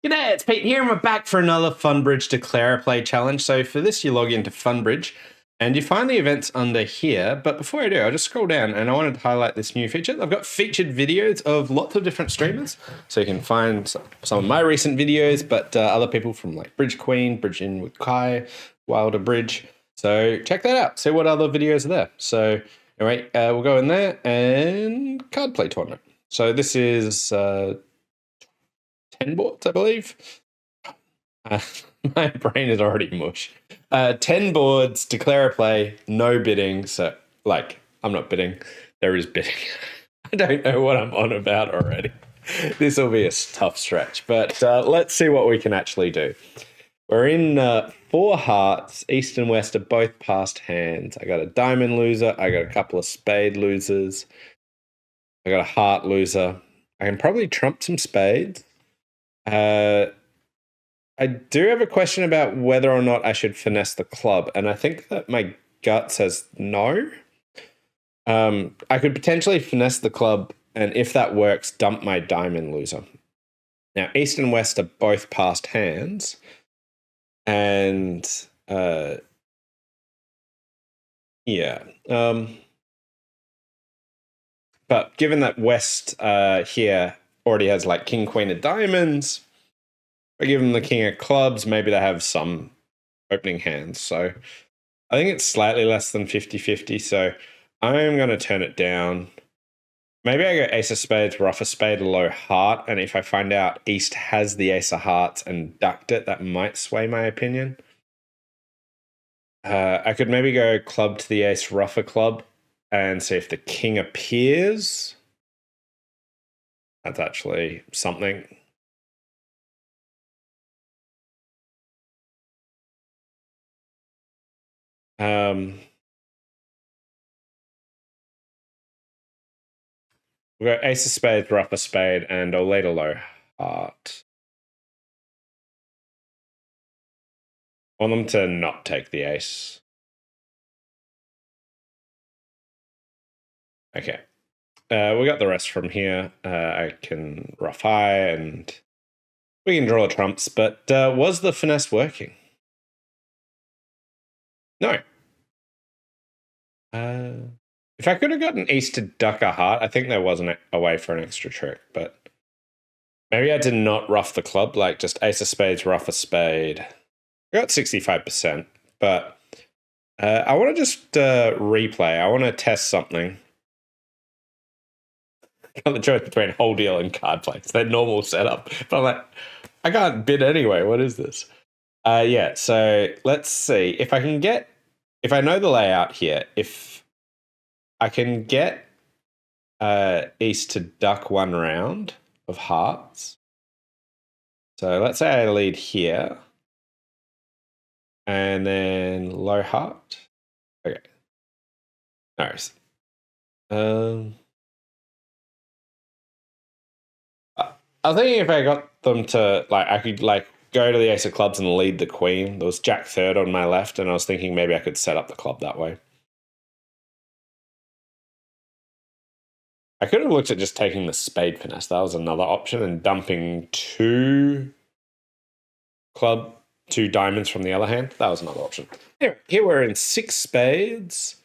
G'day, it's Pete here, and we're back for another Funbridge Declare a Play challenge. So for this, you log into Funbridge, and you find the events under here. But before I do, I'll just scroll down, and I wanted to highlight this new feature. I've got featured videos of lots of different streamers, so you can find some of my recent videos, but other people from like Bridge Queen, Bridge In with Kai, Wilder Bridge. So check that out. See what other videos are there. So anyway, we'll go in there and card play tournament. So this is 10 boards, I believe. My brain is already mush. 10 boards, declare a play, no bidding. So, like, I'm not bidding. There is bidding. I don't know what I'm on about already. This will be a tough stretch, but let's see what we can actually do. We're in 4 hearts. East and West are both past hands. I got a diamond loser. I got a couple of spade losers. I got a heart loser. I can probably trump some spades. I do have a question about whether or not I should finesse the club, and I think that my gut says no. I could potentially finesse the club, and if that works, dump my diamond loser. Now, East and West are both past hands, and yeah. But given that West here already has like King, Queen of Diamonds, I give them the King of Clubs, maybe they have some opening hands. So I think it's slightly less than 50-50. So I'm going to turn it down. Maybe I go Ace of Spades, Rough of Spade, low heart. And if I find out East has the Ace of Hearts and ducked it, that might sway my opinion. I could maybe go club to the Ace, Rougher club, and see if the King appears. That's actually something. We've got Ace of Spades, Rough of Spade, and I'll lead a low heart. I want them to not take the ace. Okay. We got the rest from here. I can rough high and we can draw trumps, but was the finesse working? No. If I could have gotten East to duck a heart, I think there was a way for an extra trick, but maybe I did not rough the club, like just Ace of Spades, Rough a Spade. I got 65%, but I want to just replay. I want to test something. Got the choice between whole deal and card play. It's their normal setup. But I'm like, I can't bid anyway. What is this? Yeah, so let's see. If I know the layout here, if I can get East to duck one round of hearts. So let's say I lead here. And then low heart. Okay. Nice. I was thinking if I got them to, like, I could, like, go to the Ace of Clubs and lead the Queen. There was Jack third on my left, and I was thinking maybe I could set up the club that way. I could have looked at just taking the spade finesse. That was another option, and dumping two diamonds from the other hand. That was another option. Anyway, here we're in 6 spades.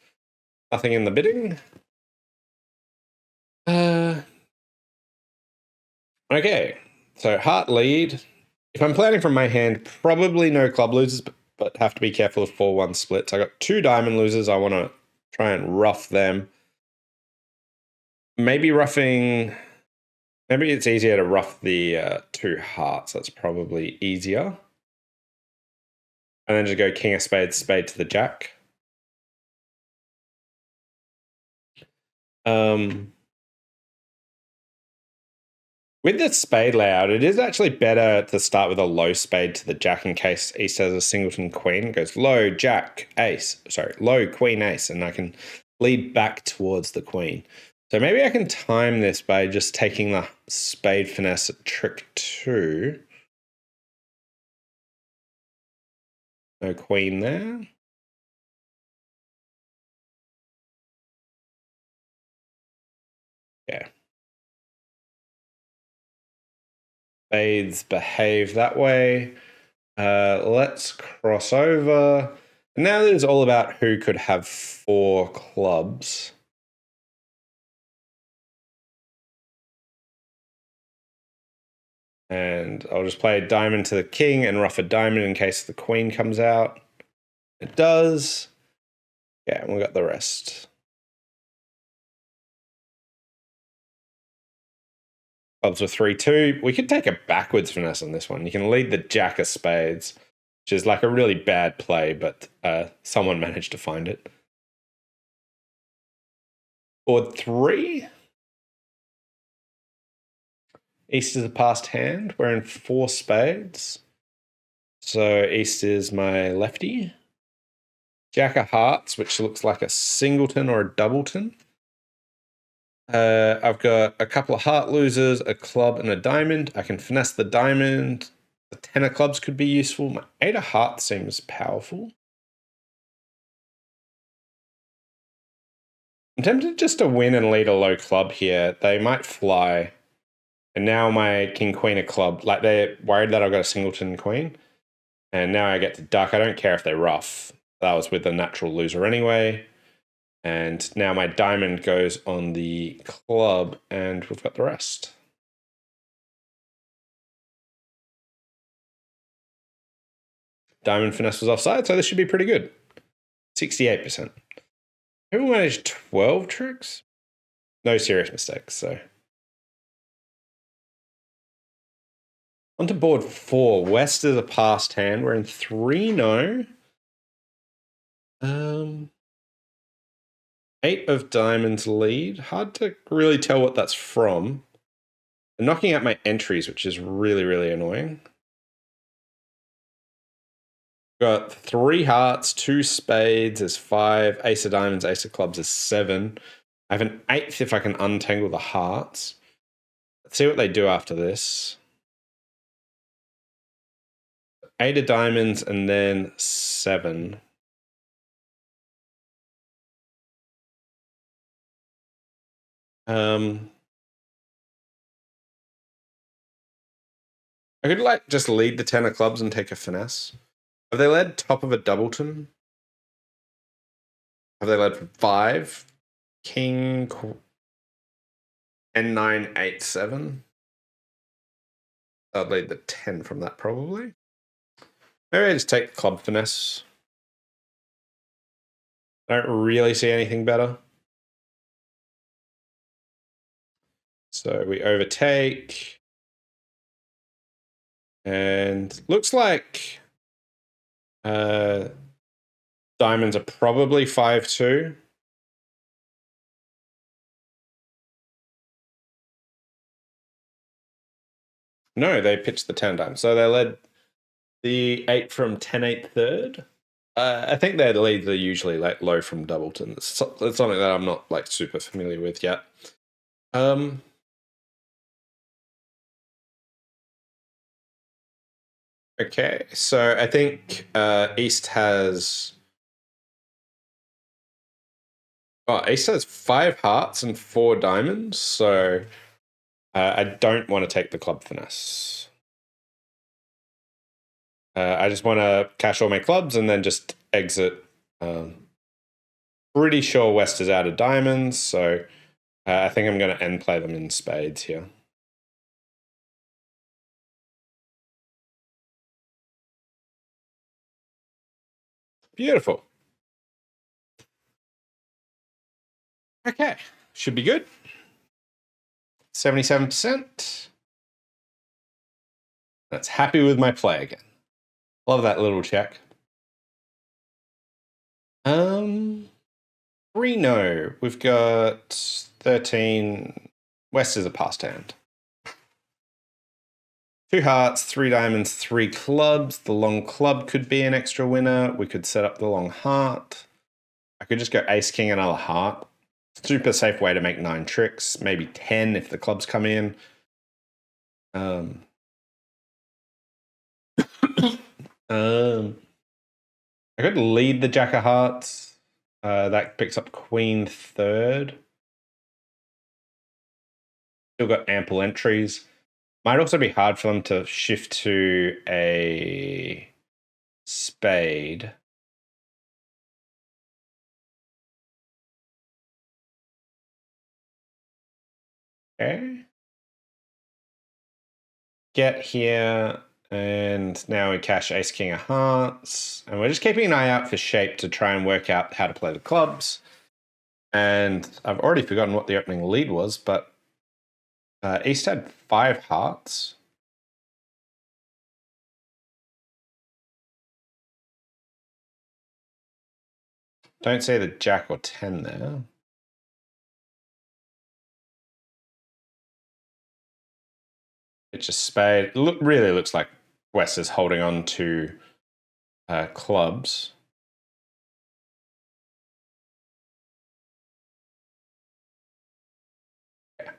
Nothing in the bidding. Okay, so heart lead. If I'm planning from my hand, probably no club losers, but have to be careful of 4-1 splits. I got 2 diamond losers. I want to try and rough them. Maybe it's easier to rough the 2 hearts. That's probably easier. And then just go King of Spades, Spade to the Jack. With the spade layout, it is actually better to start with a low spade to the Jack in case East has a singleton Queen. It goes low Jack Ace, low Queen Ace, and I can lead back towards the Queen. So maybe I can time this by just taking the spade finesse at trick 2. No Queen there. Yeah. spades behave that way. Let's cross over. Now it is all about who could have 4 clubs. And I'll just play a diamond to the king and ruff a diamond in case the queen comes out. It does. Yeah, and we got the rest. Clubs were 3-2. We could take a backwards finesse on this one. You can lead the jack of spades, which is like a really bad play, but someone managed to find it. Board 3. East is a passed hand. We're in 4 spades. So East is my lefty. Jack of hearts, which looks like a singleton or a doubleton. I've got a couple of heart losers, a club, and a diamond. I can finesse the diamond. The 10 of clubs could be useful. My 8 of hearts seems powerful. I'm tempted just to win and lead a low club here. They might fly. And now my king, queen of club, like they're worried that I've got a singleton queen. And now I get to duck. I don't care if they ruff. That was with the natural loser anyway. And now my diamond goes on the club, and we've got the rest. Diamond finesse was offside, so this should be pretty good. 68%. Who managed 12 tricks? No serious mistakes, so. On to board 4. West is a passed hand. We're in 3-0. 8 of diamonds lead. Hard to really tell what that's from. I'm knocking out my entries, which is really, really annoying. Got 3 hearts, 2 spades is 5, ace of diamonds, ace of clubs is 7. I have an 8th if I can untangle the hearts. Let's see what they do after this. 8 of diamonds and then 7. I could like just lead the 10 of clubs and take a finesse. Have they led top of a doubleton? Have they led 5? King, 10, 9, 8, 7. I'd lead the 10 from that probably. Maybe I just take the club finesse. I don't really see anything better. So we overtake. And looks like diamonds are probably 5-2. No, they pitched the 10 diamonds. So they led the 8 from 10-8 third. I think their leads are usually like low from doubleton. It's something that I'm not like super familiar with yet. Okay, so I think East has. Oh, East has 5 hearts and 4 diamonds, so I don't want to take the club finesse. I just want to cash all my clubs and then just exit. Pretty sure West is out of diamonds, so I think I'm going to end play them in spades here. Beautiful. Okay, should be good. 77%. That's happy with my play again. Love that little check. 3-0. We've got 13. West is a passed hand. 2 hearts, 3 diamonds, 3 clubs. The long club could be an extra winner. We could set up the long heart. I could just go ace, king, another heart. Super safe way to make 9 tricks. Maybe 10 if the clubs come in. I could lead the jack of hearts. That picks up queen third. Still got ample entries. Might also be hard for them to shift to a spade. Okay. Get here, and now we cash ace king of hearts, and we're just keeping an eye out for shape to try and work out how to play the clubs. And I've already forgotten what the opening lead was, but East had 5 hearts. Don't see the jack or 10 there. It's just spade. Really looks like West is holding on to clubs. Yeah.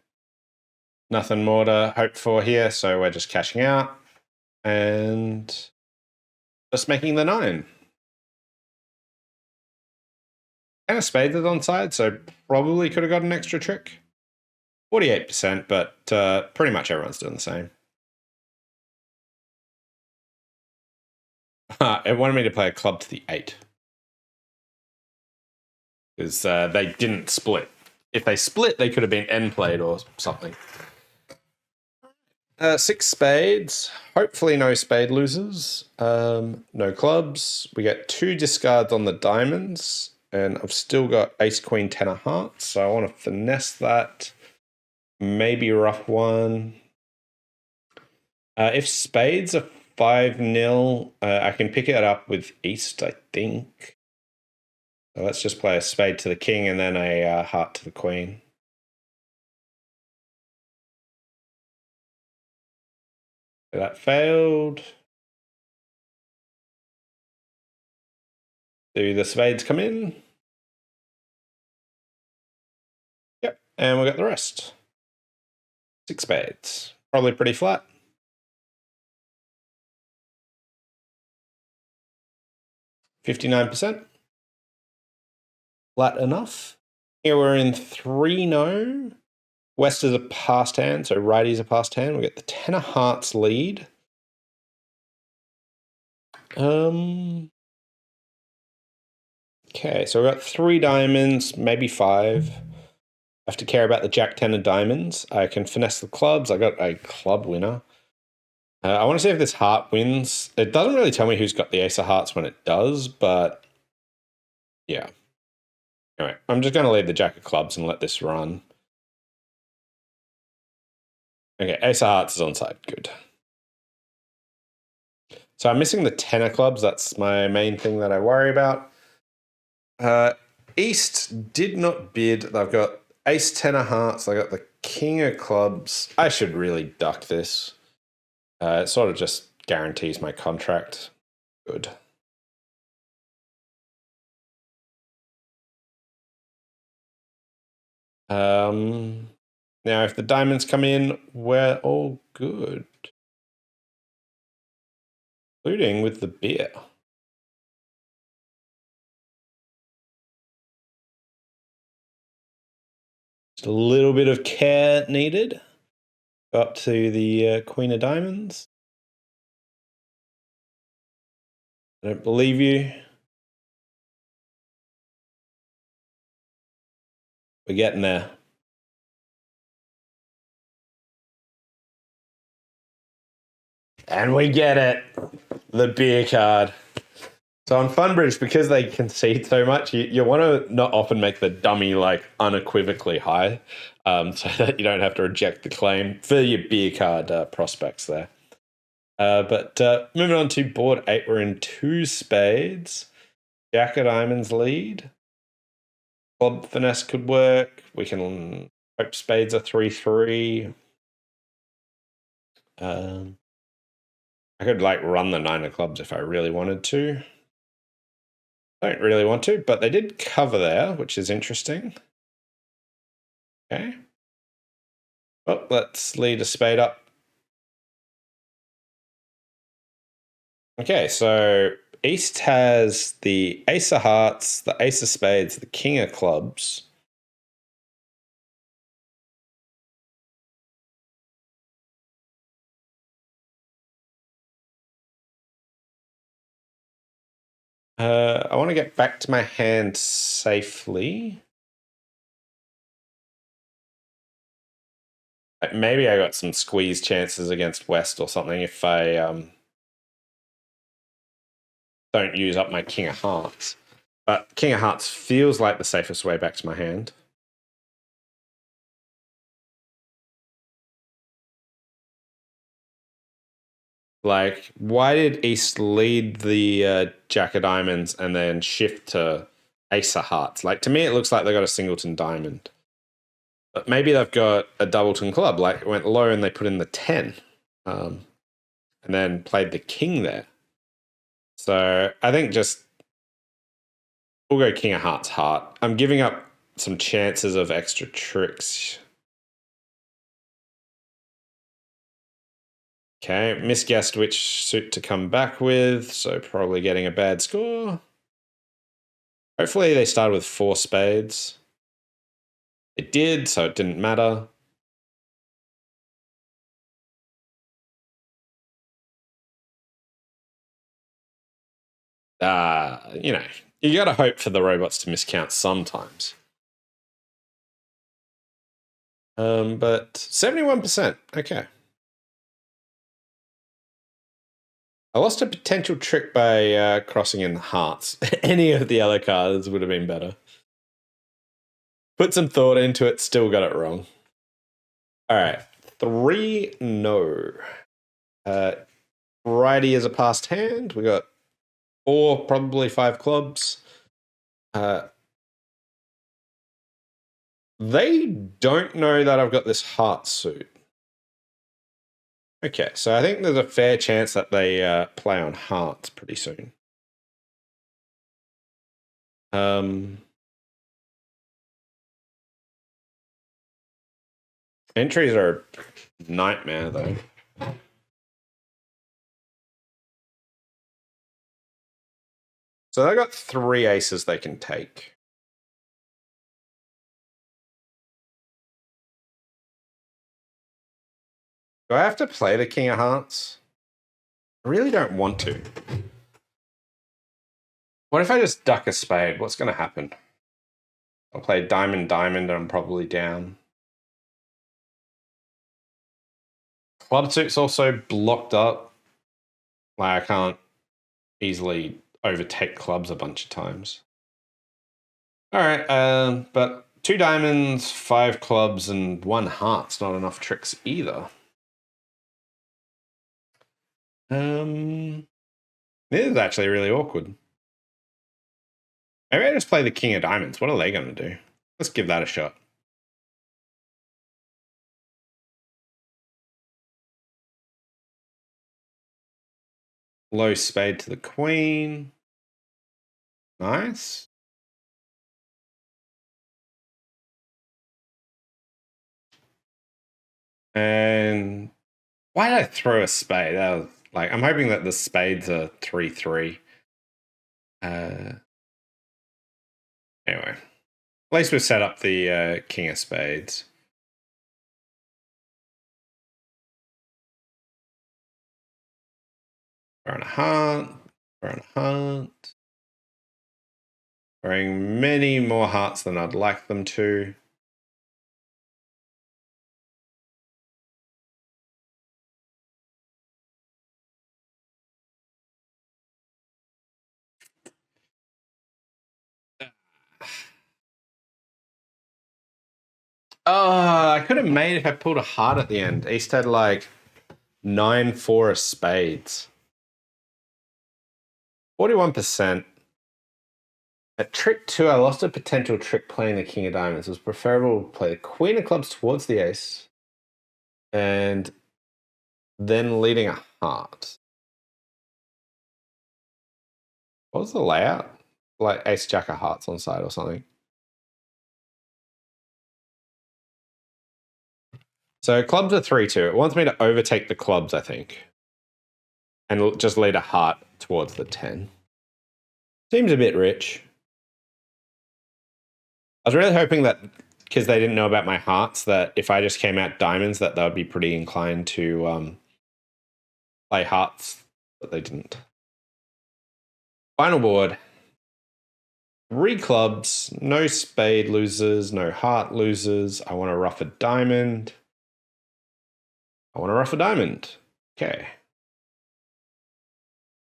Nothing more to hope for here, so we're just cashing out and just making the 9. And a spade is on side, so probably could have got an extra trick. 48%, but pretty much everyone's doing the same. It wanted me to play a club to the 8. Because they didn't split. If they split, they could have been end played or something. 6 spades. Hopefully no spade losers. No clubs. We get 2 discards on the diamonds. And I've still got ace, queen, 10 of hearts. So I want to finesse that. Maybe rough one. If spades are 5-0, I can pick it up with East, I think. So let's just play a spade to the king and then a heart to the queen. So that failed. Do the spades come in? Yep, and we got the rest. 6 spades. Probably pretty flat. $59%. Flat enough. Here we're in 3-0. West is a passed hand, so righty's a passed hand. We get the 10 of hearts lead. Okay, so we've got 3 diamonds, maybe 5. I have to care about the jack 10 of diamonds. I can finesse the clubs. I got a club winner. I want to see if this heart wins. It doesn't really tell me who's got the ace of hearts when it does, but yeah. Anyway, I'm just going to leave the jack of clubs and let this run. Okay, ace of hearts is onside. Good. So I'm missing the 10 of clubs. That's my main thing that I worry about. East did not bid. They've got ace 10 of hearts. I got the king of clubs. I should really duck this. It sort of just guarantees my contract. Good. Now, if the diamonds come in, we're all good. Including with the beer. Just a little bit of care needed. Go up to the queen of diamonds. I don't believe you. We're getting there. And we get it. The beer card. So on Funbridge, because they concede so much, you want to not often make the dummy like unequivocally high, so that you don't have to reject the claim for your beer card prospects there. But moving on to board 8, we're in 2 spades. Jack of diamonds lead. Club finesse could work. We can hope spades are 3-3. I could like run the 9 of clubs if I really wanted to. Don't really want to, but they did cover there, which is interesting. Okay. Well, let's lead a spade up. Okay, so East has the ace of hearts, the ace of spades, the king of clubs. I want to get back to my hand safely. Maybe I got some squeeze chances against West or something if I don't use up my King of Hearts. But King of Hearts feels like the safest way back to my hand. Like, why did East lead the Jack of Diamonds and then shift to Ace of Hearts? Like, to me, it looks like they got a singleton diamond. But maybe they've got a doubleton club. Like, it went low and they put in the 10. And then played the King there. So I think just we'll go King of Hearts heart. I'm giving up some chances of extra tricks. Okay, misguessed which suit to come back with, so probably getting a bad score. Hopefully they started with 4 spades. It did, so it didn't matter. You know, you got to hope for the robots to miscount sometimes. But 71%, okay. I lost a potential trick by crossing in the hearts. Any of the other cards would have been better. Put some thought into it, still got it wrong. All right, 3 no. Righty is a passed hand. We got 4, probably 5 clubs. They don't know that I've got this heart suit. Okay, so I think there's a fair chance that they play on hearts pretty soon. Entries are a nightmare, though. So they got 3 aces they can take. Do I have to play the King of Hearts? I really don't want to. What if I just duck a spade? What's going to happen? I'll play diamond, diamond, and I'm probably down. Club suit's also blocked up. Like, I can't easily overtake clubs a bunch of times. All right, but 2 diamonds, 5 clubs, and 1 heart's not enough tricks either. This is actually really awkward. Maybe I just play the King of Diamonds. What are they going to do? Let's give that a shot. Low spade to the Queen. Nice. And why did I throw a spade? That was like, I'm hoping that the spades are 3-3. Anyway, at least we've set up the King of Spades. We're on a heart. We're on a heart. Throwing many more hearts than I'd like them to. Oh, I could have made it if I pulled a heart at the end. East had like 9-4 of spades. 41%. At trick 2, I lost a potential trick playing the King of Diamonds. It was preferable to play the Queen of Clubs towards the ace and then leading a heart. What was the layout? Like ace jack of hearts on side or something. So clubs are 3-2. It wants me to overtake the clubs, I think. And just lead a heart towards the 10. Seems a bit rich. I was really hoping that, because they didn't know about my hearts, that if I just came out diamonds, that they would be pretty inclined to play hearts, but they didn't. Final board. 3 clubs, no spade losers, no heart losers. I want to rough a diamond. Okay.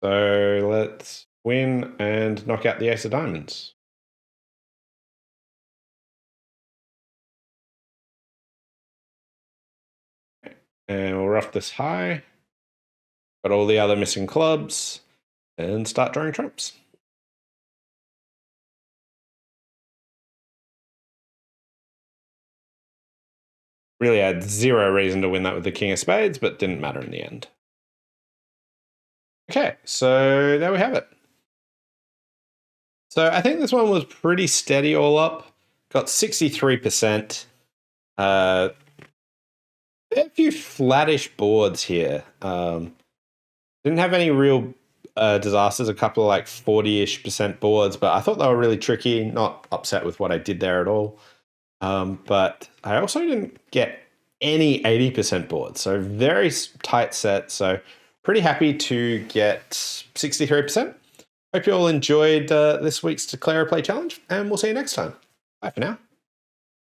So let's win and knock out the ace of diamonds. And we'll rough this high. Got all the other missing clubs and start drawing trumps. Really had zero reason to win that with the king of spades, but didn't matter in the end. Okay, so there we have it. So I think this one was pretty steady all up. Got 63%. A few flattish boards here. Didn't have any real disasters, a couple of like 40-ish% boards, but I thought they were really tricky. Not upset with what I did there at all. But I also didn't get any 80% boards, so very tight set. So pretty happy to get 63%. Hope you all enjoyed this week's Declare a Play challenge, and we'll see you next time. Bye for now.